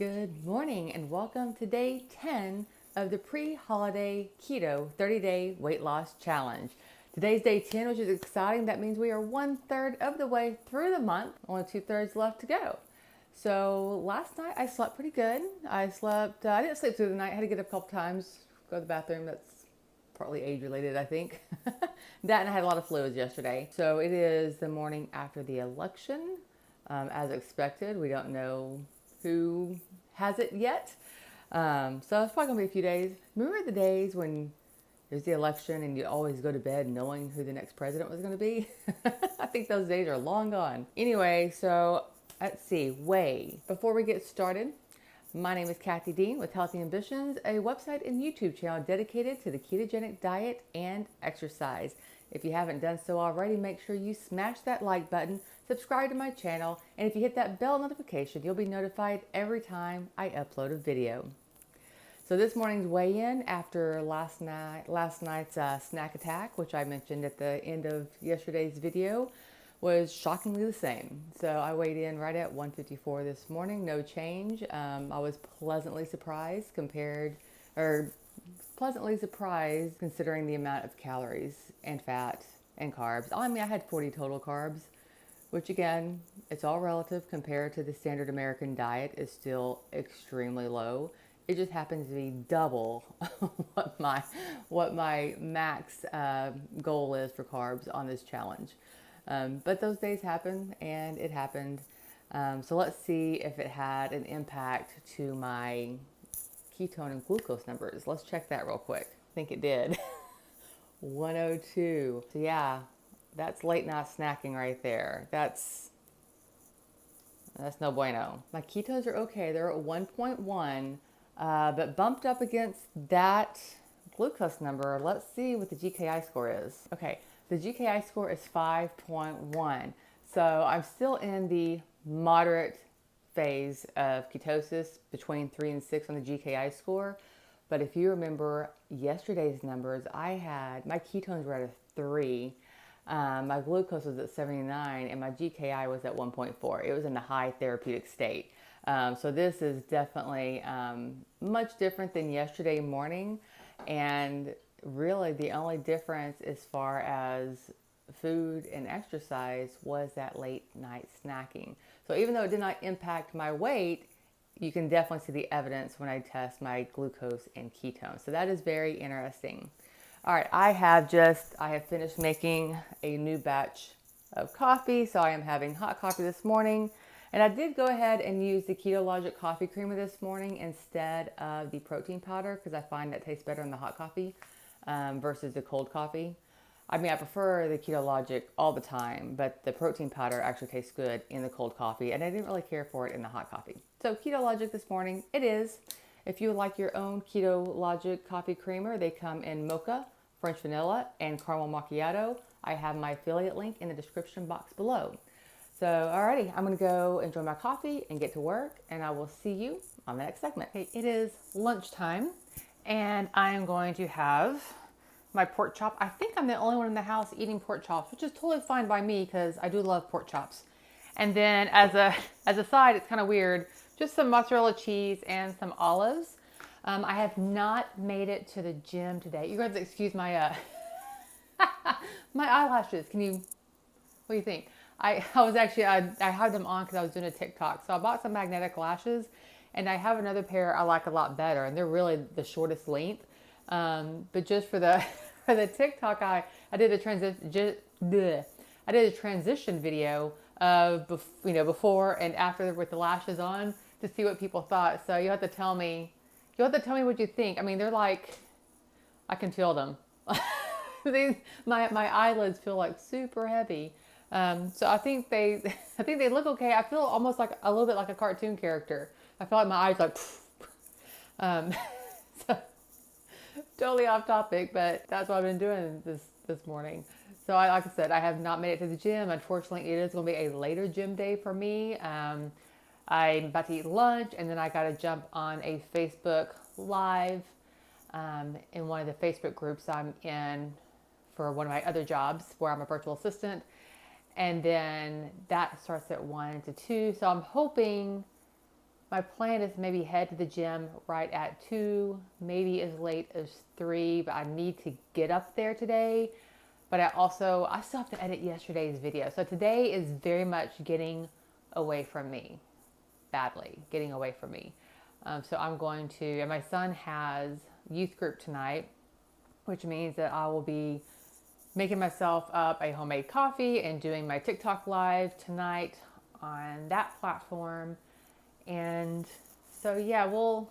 Good morning and welcome to day 10 of the pre-holiday keto 30-day weight loss challenge. Today's day 10, which is exciting. That means we are 1/3 of the way through the month, only 2/3 left to go. So last night I slept pretty good. I didn't sleep through the night. I had to get up a couple times, go to the bathroom. That's partly age related, I think. That, and I had a lot of fluids yesterday. So it is the morning after the election. As expected, we don't know who has it yet. So it's probably gonna be a few days. Remember the days when there's the election and you always go to bed knowing who the next president was gonna be? I think those days are long gone. Anyway, so let's see, Before we get started, my name is Kathy Dean with Healthy Ambitions, a website and YouTube channel dedicated to the ketogenic diet and exercise. If you haven't done so already, make sure you smash that like button, subscribe to my channel, and if you hit that bell notification, you'll be notified every time I upload a video. So this morning's weigh-in after last night's snack attack, which I mentioned at the end of yesterday's video, was shockingly the same. So I weighed in right at 154 this morning, no change. I was pleasantly surprised considering the amount of calories and fat and carbs. I mean, I had 40 total carbs, which again, it's all relative compared to the standard American diet is still extremely low. It just happens to be double what my max goal is for carbs on this challenge. But those days happen, and it happened. So let's see if it had an impact to my ketone and glucose numbers. Let's check that real quick. I think it did. 102. So yeah, that's late night snacking right there. That's no bueno. My ketos are okay. They're at 1.1, but bumped up against that glucose number. Let's see what the GKI score is. Okay, the GKI score is 5.1. So I'm still in the moderate phase of ketosis, between 3 and 6 on the GKI score. But if you remember yesterday's numbers, my ketones were at a 3, my glucose was at 79, and my GKI was at 1.4. It was in the high therapeutic state. So this is definitely much different than yesterday morning. And really the only difference as far as food and exercise was that late night snacking. So even though it did not impact my weight, you can definitely see the evidence when I test my glucose and ketones. So that is very interesting. All right, I have finished making a new batch of coffee. So I am having hot coffee this morning. And I did go ahead and use the Keto coffee creamer this morning instead of the protein powder, because I find that tastes better in the hot coffee versus the cold coffee. I mean, I prefer the Keto all the time, but the protein powder actually tastes good in the cold coffee, and I didn't really care for it in the hot coffee. So Keto this morning, it is. If you would like your own Keto coffee creamer, they come in mocha, French vanilla, and caramel macchiato. I have my affiliate link in the description box below. So, alrighty, I'm gonna go enjoy my coffee and get to work, and I will see you on the next segment. Okay, it is lunchtime, and I am going to have my pork chop. I think I'm the only one in the house eating pork chops, which is totally fine by me because I do love pork chops. And then as a side, it's kind of weird, just some mozzarella cheese and some olives. I have not made it to the gym today. You're going to excuse my my eyelashes. What do you think? I had them on because I was doing a TikTok. So I bought some magnetic lashes, and I have another pair I like a lot better, and they're really the shortest length. But just for the TikTok, I did a transition video of before and after with the lashes on to see what people thought. So you have to tell me what you think. I mean, they're like, I can feel them. My eyelids feel like super heavy. So I think they look okay. I feel almost like a little bit like a cartoon character. I feel like my eyes like. So totally off topic, but that's what I've been doing this morning. So like I said, I have not made it to the gym. Unfortunately, it is going to be a later gym day for me. I'm about to eat lunch, and then I got to jump on a Facebook Live in one of the Facebook groups I'm in for one of my other jobs where I'm a virtual assistant. And then that starts at 1 to 2. So I'm hoping My plan is maybe head to the gym right at 2, maybe as late as 3, but I need to get up there today. But I still have to edit yesterday's video. So today is very much getting away from me, badly getting away from me. So I'm going to, and my son has youth group tonight, which means that I will be making myself up a homemade coffee and doing my TikTok live tonight on that platform. And so yeah, we'll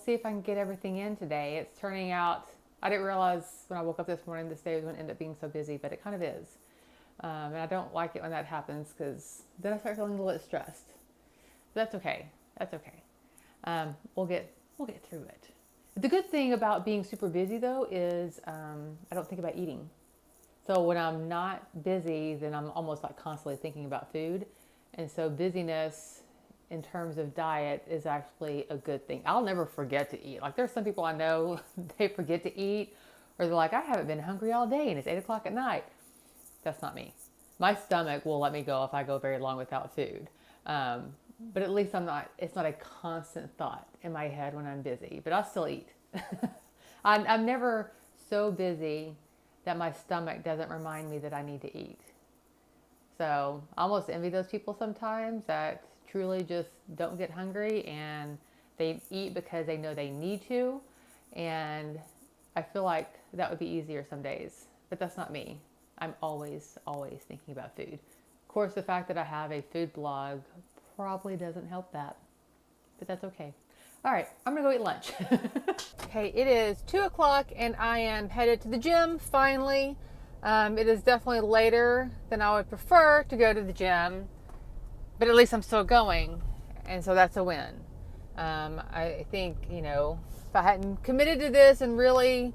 see if I can get everything in today. It's turning out, I didn't realize when I woke up this morning this day was going to end up being so busy, but it kind of is. And I don't like it when that happens, because then I start feeling a little bit stressed. But that's okay. That's okay. We'll get through it. The good thing about being super busy though is I don't think about eating. So when I'm not busy, then I'm almost like constantly thinking about food. And so busyness in terms of diet is actually a good thing. I'll never forget to eat. Like there's some people I know, they forget to eat, or they're like, I haven't been hungry all day and it's 8 o'clock at night. That's not me. My stomach will let me go if I go very long without food. But at least it's not a constant thought in my head when I'm busy, but I'll still eat. I'm never so busy that my stomach doesn't remind me that I need to eat. So I almost envy those people sometimes that truly just don't get hungry and they eat because they know they need to. And I feel like that would be easier some days, but that's not me. I'm always thinking about food. Of course, the fact that I have a food blog probably doesn't help that, but that's okay. All right, I'm gonna go eat lunch. Okay, it is 2 o'clock and I am headed to the gym finally. It is definitely later than I would prefer to go to the gym, but at least I'm still going, and so that's a win. I think, if I hadn't committed to this and really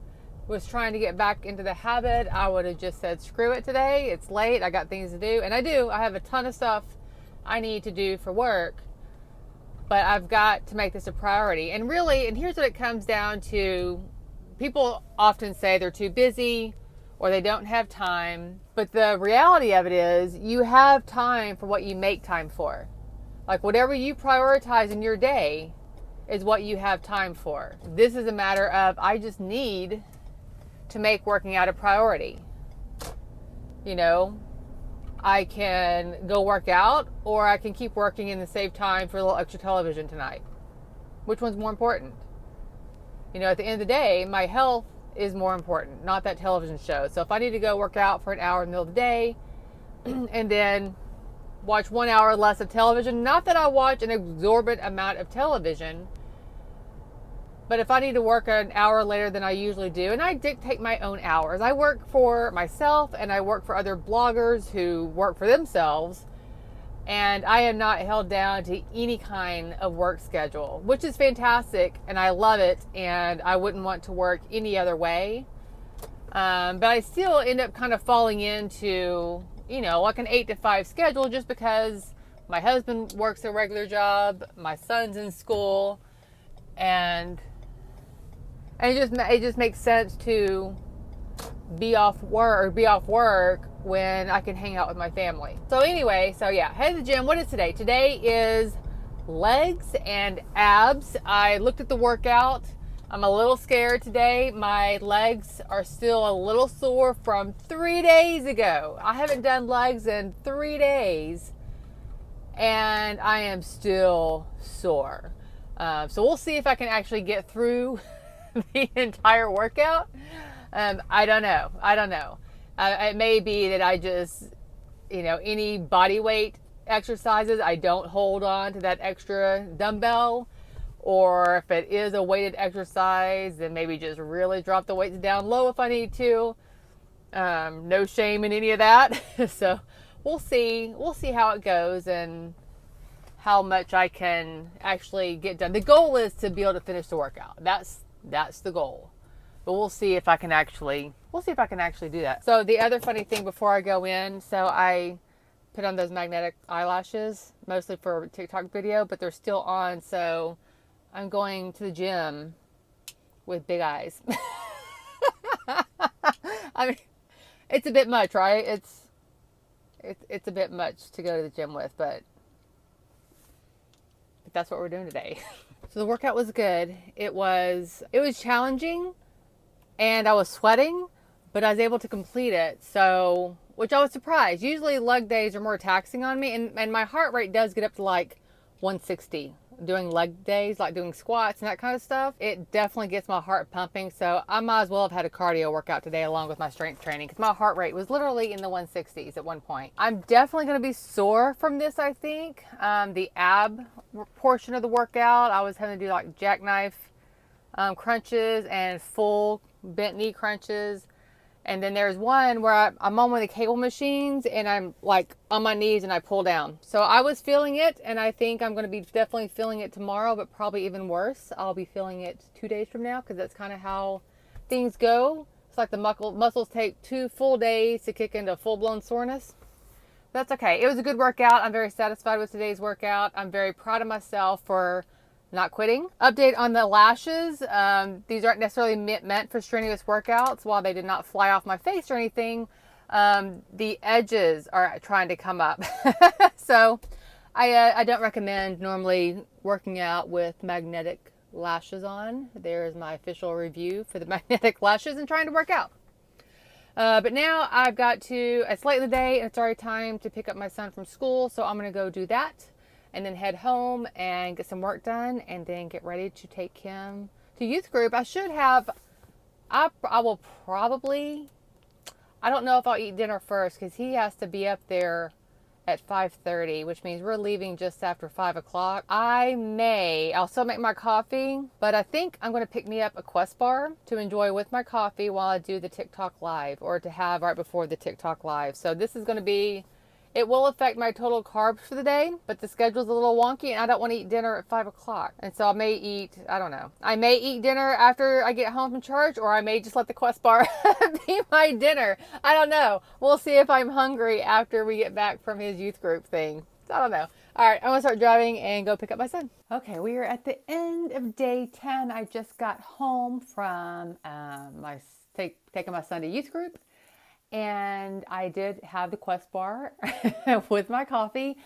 was trying to get back into the habit, I would have just said, screw it today. It's late. I got things to do. And I do. I have a ton of stuff I need to do for work, but I've got to make this a priority. And here's what it comes down to. People often say they're too busy or they don't have time. But the reality of it is you have time for what you make time for. Like whatever you prioritize in your day is what you have time for. This is a matter of, I just need to make working out a priority. I can go work out, or I can keep working and save time for a little extra television tonight. Which one's more important? At the end of the day, my health is more important, not that television show. So if I need to go work out for an hour in the middle of the day and then watch 1 hour less of television, not that I watch an exorbitant amount of television, but if I need to work an hour later than I usually do, and I dictate my own hours. I work for myself and I work for other bloggers who work for themselves, and I am not held down to any kind of work schedule, which is fantastic, and I love it, and I wouldn't want to work any other way. But I still end up kind of falling into, like an 8 to 5 schedule, just because my husband works a regular job, my son's in school, and it just makes sense to be off work when I can hang out with my family. So anyway, head to the gym. What is today? Today is legs and abs. I looked at the workout. I'm a little scared today. My legs are still a little sore from 3 days ago. I haven't done legs in 3 days and I am still sore. So we'll see if I can actually get through the entire workout. I don't know. It may be that I just, any body weight exercises, I don't hold on to that extra dumbbell. Or if it is a weighted exercise, then maybe just really drop the weights down low if I need to. No shame in any of that. So we'll see how it goes and how much I can actually get done. The goal is to be able to finish the workout. That's the goal. But we'll see if I can actually do that. So the other funny thing before I go in, so I put on those magnetic eyelashes, mostly for a TikTok video, but they're still on, so I'm going to the gym with big eyes. I mean, it's a bit much, right? It's a bit much to go to the gym with, but that's what we're doing today. So the workout was good. It was challenging and I was sweating, but I was able to complete it. So, which I was surprised. Usually leg days are more taxing on me, and my heart rate does get up to like 160 doing leg days, like doing squats and that kind of stuff. It definitely gets my heart pumping. So I might as well have had a cardio workout today along with my strength training, because my heart rate was literally in the 160s at one point. I'm definitely going to be sore from this, I think. The ab portion of the workout, I was having to do like jackknife crunches and full bent knee crunches. And then there's one where I'm on one of the cable machines and I'm like on my knees and I pull down. So I was feeling it, and I think I'm going to be definitely feeling it tomorrow, but probably even worse. I'll be feeling it 2 days from now, because that's kind of how things go. It's like the muscles take 2 full days to kick into full-blown soreness. That's okay. It was a good workout. I'm very satisfied with today's workout. I'm very proud of myself for not quitting. Update on the lashes. These aren't necessarily meant for strenuous workouts. While they did not fly off my face or anything, the edges are trying to come up. So I don't recommend normally working out with magnetic lashes on. There's my official review for the magnetic lashes and trying to work out. But now it's late in the day and it's already time to pick up my son from school. So I'm going to go do that, and then head home and get some work done, and then get ready to take him to youth group. I will probably, I don't know if I'll eat dinner first, because he has to be up there at 5:30, which means we're leaving just after 5 o'clock. I'll still make my coffee, but I think I'm going to pick me up a Quest bar to enjoy with my coffee while I do the TikTok live, or to have right before the TikTok live. So this is going to be, it will affect my total carbs for the day, but the schedule's a little wonky and I don't want to eat dinner at 5 o'clock. And so I may eat dinner after I get home from church, or I may just let the Quest bar be my dinner. I don't know. We'll see if I'm hungry after we get back from his youth group thing. So I don't know. All right, I'm going to start driving and go pick up my son. Okay, we are at the end of day 10. I just got home from taking my son to youth group. And I did have the Quest bar with my coffee,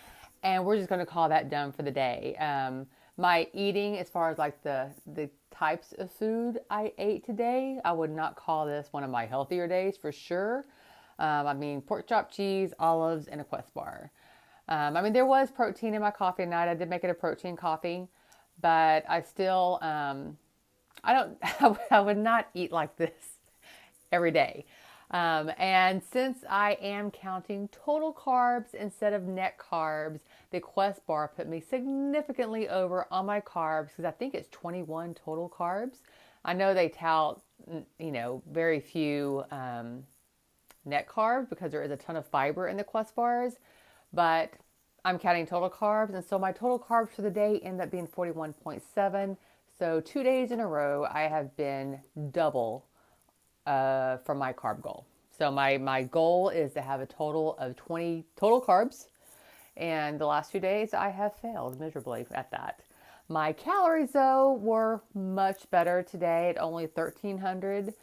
and we're just going to call that done for the day. My eating, as far as like the types of food I ate today, I would not call this one of my healthier days for sure. Pork chop, cheese, olives, and a Quest bar. There was protein in my coffee at night. I did make it a protein coffee, but I still, I would not eat like this every day. And since I am counting total carbs instead of net carbs, the Quest bar put me significantly over on my carbs, because I think it's 21 total carbs. I know they tout, very few net carbs, because there is a ton of fiber in the Quest bars, but I'm counting total carbs. And so my total carbs for the day end up being 41.7. So 2 days in a row, I have been double from my carb goal. So my goal is to have a total of 20 total carbs, and the last 2 days I have failed miserably at that. My calories though were much better today at only 1,300,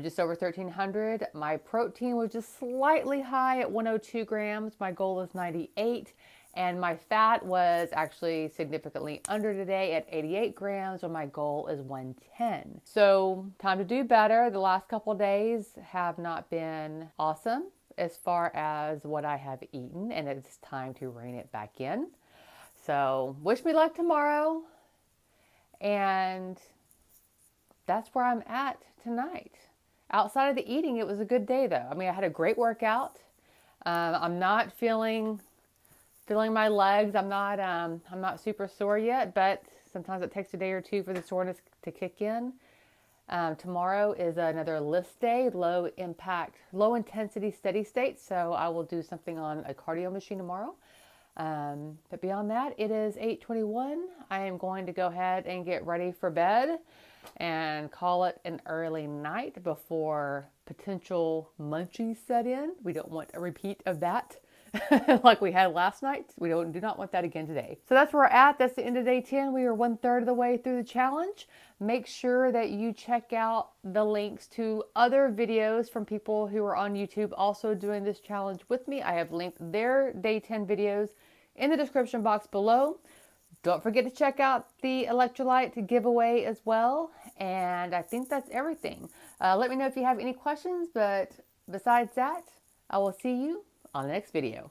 just over 1,300. My protein was just slightly high at 102 grams. My goal is 98. And my fat was actually significantly under today at 88 grams, when my goal is 110. So time to do better. The last couple of days have not been awesome as far as what I have eaten, and it's time to rein it back in. So wish me luck tomorrow. And that's where I'm at tonight. Outside of the eating, it was a good day though. I had a great workout. I'm not feeling my legs. I'm not super sore yet, but sometimes it takes a day or two for the soreness to kick in. Tomorrow is another list day, low impact, low intensity, steady state. So I will do something on a cardio machine tomorrow. But beyond that, it is 8:21. I am going to go ahead and get ready for bed and call it an early night before potential munchies set in. We don't want a repeat of that. Like we had last night. We do not want that again today. So that's where we're at. That's the end of day 10. We are 1/3 of the way through the challenge. Make sure that you check out the links to other videos from people who are on YouTube also doing this challenge with me. I have linked their day 10 videos in the description box below. Don't forget to check out the electrolyte giveaway as well. And I think that's everything. Let me know if you have any questions, but besides that, I will see you on the next video.